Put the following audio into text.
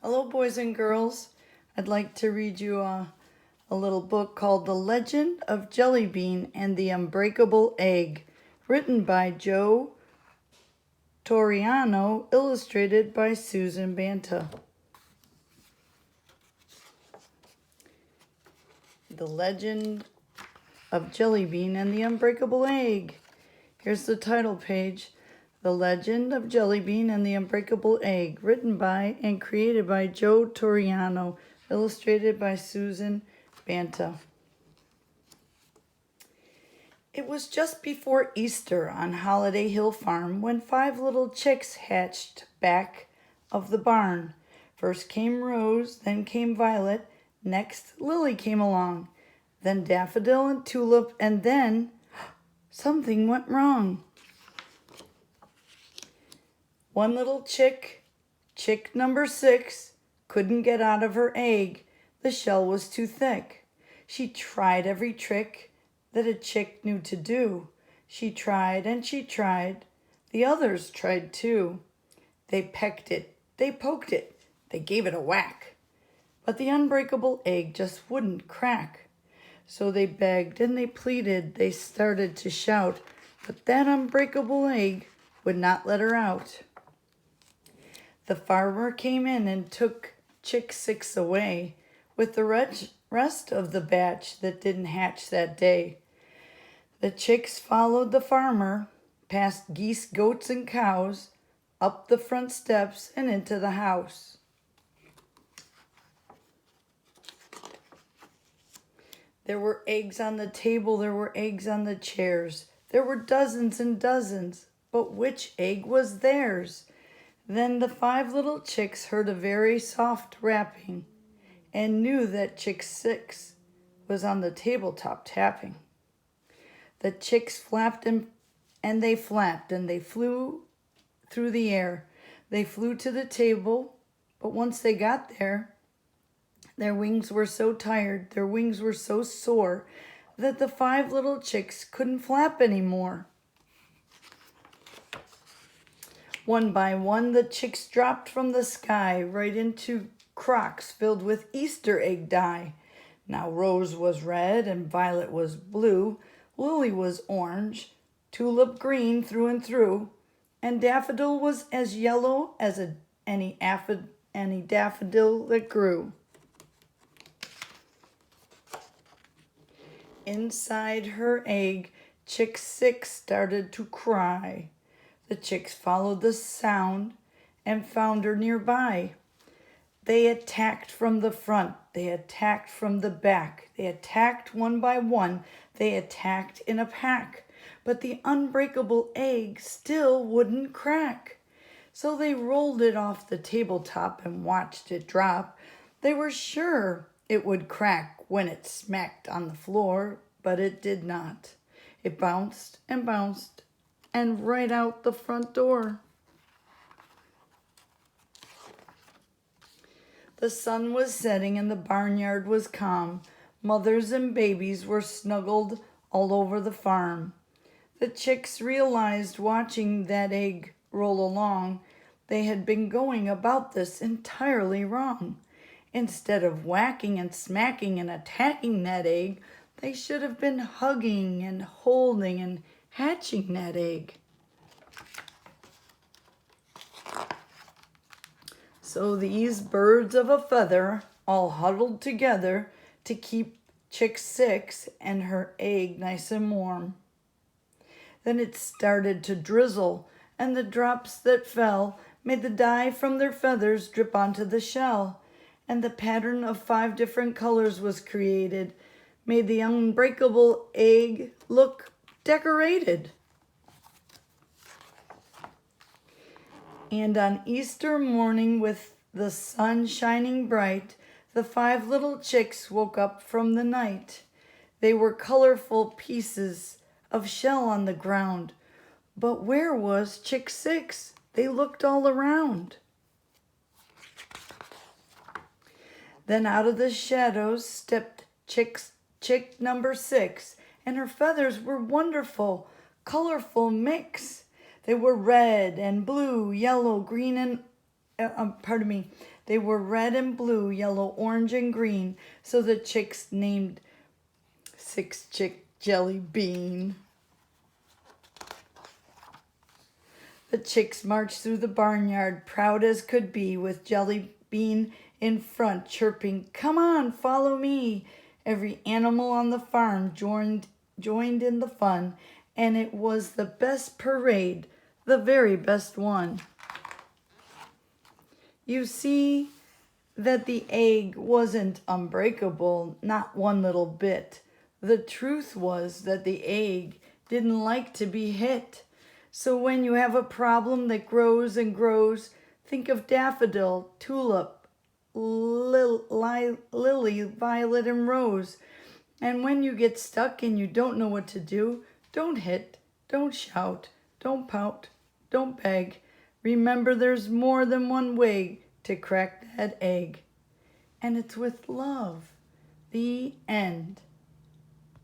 Hello, boys and girls. I'd like to read you a little book called The Legend of JellyBean and the Unbreakable Egg, written by Joe Toriano, illustrated by Susan Banta. The Legend of JellyBean and the Unbreakable Egg. Here's the title page. The Legend of JellyBean and the Unbreakable Egg, written by and created by Joe Toriano, illustrated by Susan Banta. It was just before Easter on Holiday Hill Farm when 5 little chicks hatched back of the barn. First came Rose, then came Violet, next Lily came along, then Daffodil and Tulip, and then something went wrong. One little chick, chick number 6, couldn't get out of her egg. The shell was too thick. She tried every trick that a chick knew to do. She tried and she tried. The others tried too. They pecked it, they poked it, they gave it a whack. But the unbreakable egg just wouldn't crack. So they begged and they pleaded, they started to shout, but that unbreakable egg would not let her out. The farmer came in and took chick 6 away with the rest of the batch that didn't hatch that day. The chicks followed the farmer, past geese, goats, and cows, up the front steps and into the house. There were eggs on the table, there were eggs on the chairs. There were dozens and dozens, but which egg was theirs? Then the 5 little chicks heard a very soft rapping and knew that chick 6 was on the tabletop tapping. The chicks flapped and they flapped and they flew through the air. They flew to the table, but once they got there, their wings were so tired, their wings were so sore that the 5 little chicks couldn't flap anymore. One by one, the chicks dropped from the sky right into crocks filled with Easter egg dye. Now Rose was red and Violet was blue, Lily was orange, Tulip green through and through, and Daffodil was as yellow as any daffodil that grew. Inside her egg, chick 6 started to cry. The chicks followed the sound and found her nearby. They attacked from the front, they attacked from the back, they attacked one by one, they attacked in a pack. But the unbreakable egg still wouldn't crack. So they rolled it off the tabletop and watched it drop. They were sure it would crack when it smacked on the floor, but it did not. It bounced and bounced and right out the front door. The sun was setting and the barnyard was calm. Mothers and babies were snuggled all over the farm. The chicks realized, watching that egg roll along, they had been going about this entirely wrong. Instead of whacking and smacking and attacking that egg, they should have been hugging and holding and hatching that egg. So these birds of a feather all huddled together to keep chick 6 and her egg nice and warm. Then it started to drizzle, and the drops that fell made the dye from their feathers drip onto the shell, and the pattern of 5 different colors was created, made the unbreakable egg look decorated. And on Easter morning, with the sun shining bright, the 5 little chicks woke up from the night. They were colorful pieces of shell on the ground. But where was chick 6? They looked all around. Then out of the shadows stepped chick number 6, and her feathers were wonderful, colorful mix. They were red and blue, yellow, green, and They were red and blue, yellow, orange, and green. So the chicks named 6-chick JellyBean. The chicks marched through the barnyard, proud as could be, with JellyBean in front, chirping, "Come on, follow me." Every animal on the farm joined in the fun, and it was the best parade, the very best one. You see that the egg wasn't unbreakable, not one little bit. The truth was that the egg didn't like to be hit. So when you have a problem that grows and grows, think of daffodil, tulip, lily, violet, and rose. And when you get stuck and you don't know what to do, don't hit, don't shout, don't pout, don't beg. Remember, there's more than one way to crack that egg. And it's with love. The end.